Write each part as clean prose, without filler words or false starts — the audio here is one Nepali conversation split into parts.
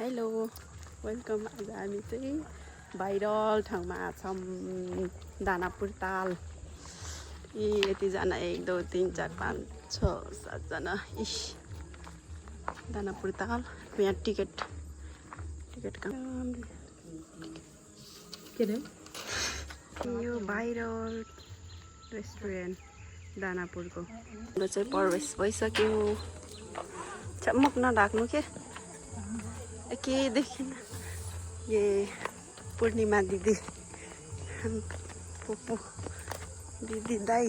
Hello welcome. आज हामी चाहिँ भाइरल ठाउँमा छौँ, दानापुर ताल। यतिजना 1 2 3 4 5 6 7 जना। दानापुर ताल। यहाँ टिकट यो भाइरल रेस्टुरेन्ट दानापुरको हाम्रो चाहिँ प्रवेश भइसक्यो। मुख नढाक्नु के देखिन। ये पूर्णिमा दिदी, पुप्पू दिदी, दाई,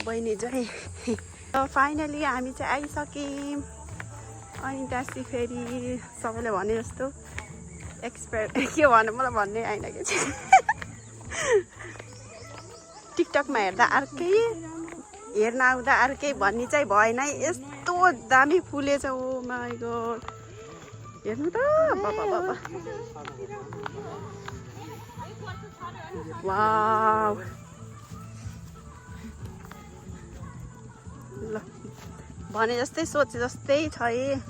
बहिनी जय। फाइनली हामी चाहिँ आइसक्यौँ। अनि त्यहाँपछि फेरि सबैले भने जस्तो के भन्नु, मलाई भन्ने आएन के चाहिँ। टिकटकमा हेर्दा अर्कै, हेर्न आउँदा अर्कै भन्ने चाहिँ भएन। यस्तो दामी फुलेछ। ओ माई गॉड, हेर्नु त बाबा बाबा, वाउ। ल भने जस्तै सोचे जस्तै छ है।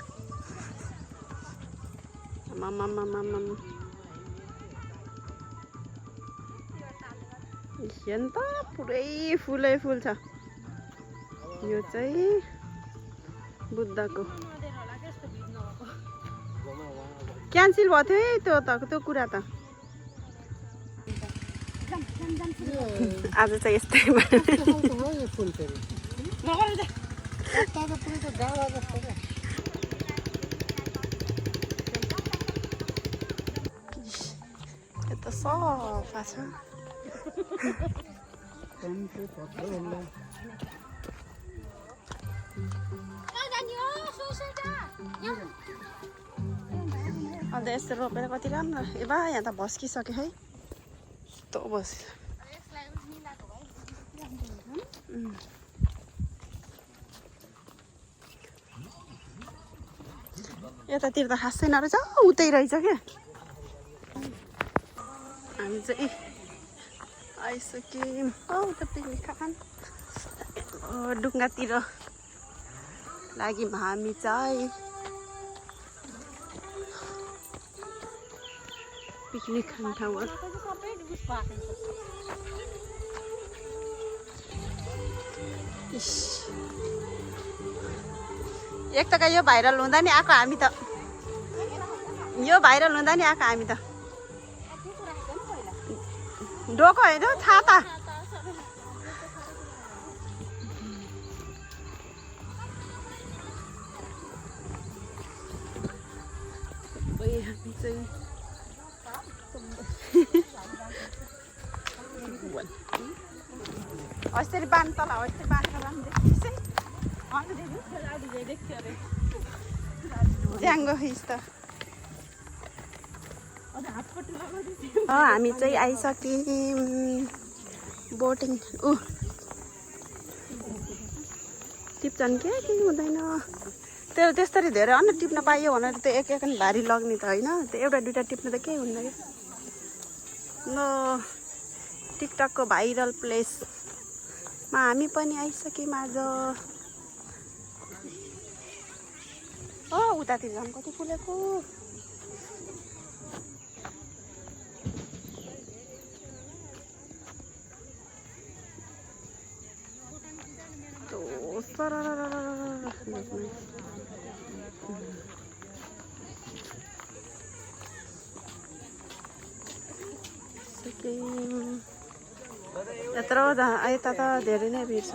हेर्नु त पुरै फुलै फुल छ। यो चाहिँ बुद्धको क्यान्सल भएको थियो है त्यो कुरा त। आज चाहिँ यस्तै यता सफा छ। अन्त यस्तो रोपेर कति राम्रो। ए बा, यहाँ त भस्किसक्यो है। यस्तो बस यतातिर त खासै नरहेछ, उतै रहेछ क्या। हामी चाहिँ आइसक्यौँ। उता पिकनिक खान ढुङ्गातिर लाग्यौँ हामी चाहिँ। पिकनिक खाने ठाउँमा एक त यो भाइरल हुँदा नि आएको हामी त, यो भाइरल हुँदा नि आएको हामी त। डोको होइन, छाता। हामी चाहिँ अस्ति बाँध तल, अस्ति बाँधेर ज्याङ्गो हिस त। हामी चाहिँ आइसक्यौँ। बोटिङ टिप्छन् के हुँदैन। त्यो त्यस्तरी धेरै अन्य टिप्न पाइयो भनेर त्यो एक भारी लग्ने त होइन। त्यो एउटा दुइटा टिप्न त केही हुँदैन क्या। ल टिकटकको भाइरल प्लेसमा हामी पनि आइसक्यौँ आज। उतातिर झन् कति फुलेको। यत्रो यता त धेरै नै भिड छ।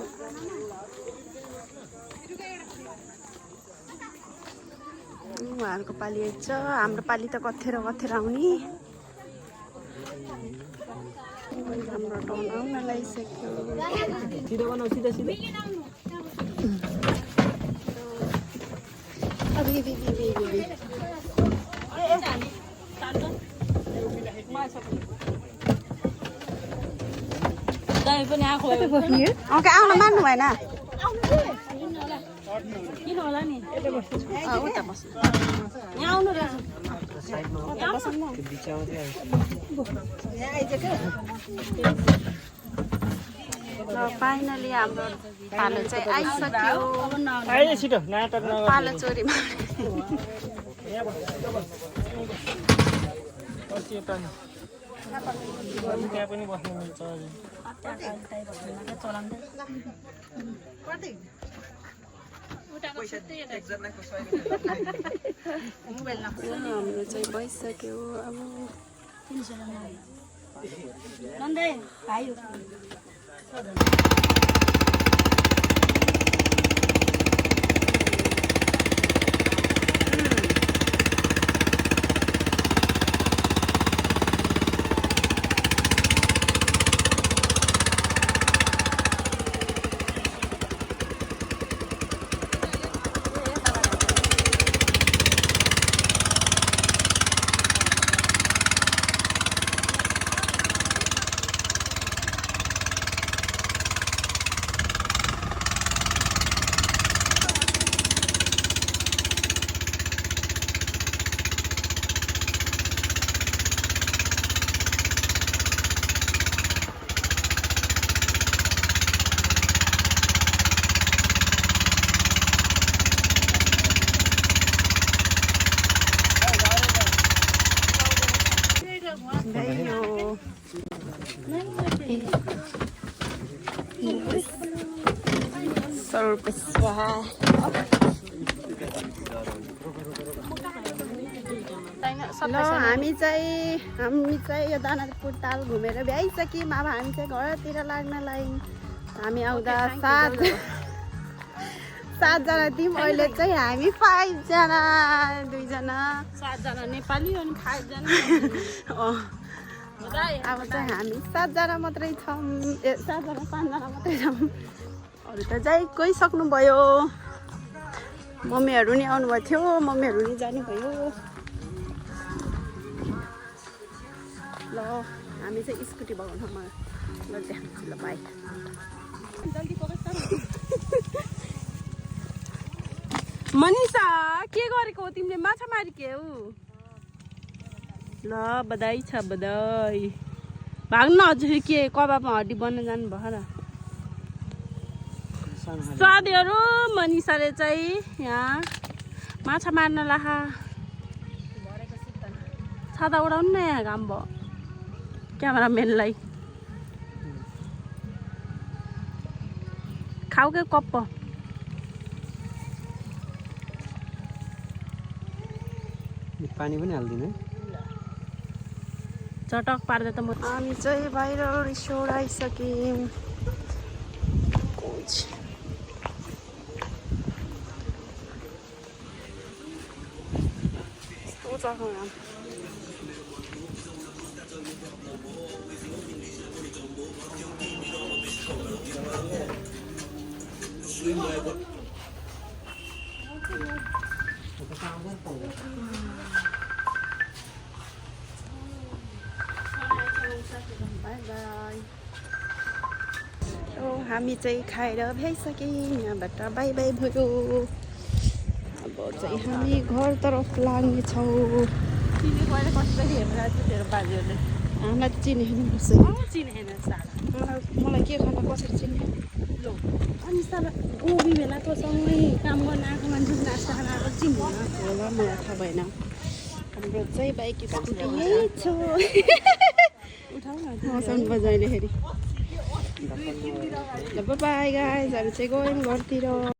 उहाँहरूको पालि आइन्छ, हाम्रो पालि त कथेर आउने। हाम्रो ठाउँ आउन लागिसक्यो। आउन मान्नु भएन। किन होला नि उता बस्नु, यहाँ आउनु रहेछ। फाइनली हाम्रो पालो चाहिँ आइसक्यो। पालो चोरी त्यहाँ पनि बस्नु मिल्छ हाम्रो चाहिँ भइसक्यो अब ल हामी चाहिँ यो दानापुर ताल घुमेर भ्याइसक्यौँ। अब हामी चाहिँ घरतिर लाग्नलाई हामी आउँदा सातजना थियौँ। अहिले चाहिँ हामी 5 जना 2 जना 7 जना नेपाली अनि 5 जना अब चाहिँ हामी 7 जना मात्रै छौँ। 7 जना 5 जना मात्रै छौँ। अरू त जाइ गइसक्नुभयो। मम्मीहरू नि आउनुभएको थियो, मम्मीहरू नि जानुभयो। ल हामी चाहिँ स्कुटी भगाउन ल देखाउँछु ल भाइ जल्दी मनिषा के गरेको हो तिमीले? माछा मारिक्यौ ल बधाई छ बधाई। भाग्न हजुर के कबाबमा हड्डी बन्न जानु भयो र साथीहरू। मनिषाले चाहिँ यहाँ माछा मार्न लाहा छाता उडाउनु न यहाँ घाम भयो क्यामेराम्यानलाई खाऊ के कप्प पानी पनि हाल्दिनु चटक पार्दा त म हामी चाहिँ बाहिर रिसोर्ट आइसक्यौँ। हामी चाहिँ खाएर भ्याइसक्यौँ। यहाँबाट बाई बाई भयो। अब चाहिँ हामी घरतर्फ लाग्नेछौँ। चिनी गएर कसरी हेरेर बाजेहरूले हामीलाई त चिनी हेर्नुपर्छ। चिनी हेर्नु मलाई के खाना कसरी चिनी लो अनि साला गोबी बेला तँसँगै काम गर्न आएको मान्छे नास्ता खान आएको चिन्दैन होला मलाई थाहा भएन। हाम्रो चाहिँ बाइक स्कुटी यही छ। उठाउ न मौसम बजाइले फेरि ल बाई गाइज हामी चाहिँ गयौँ घरतिर।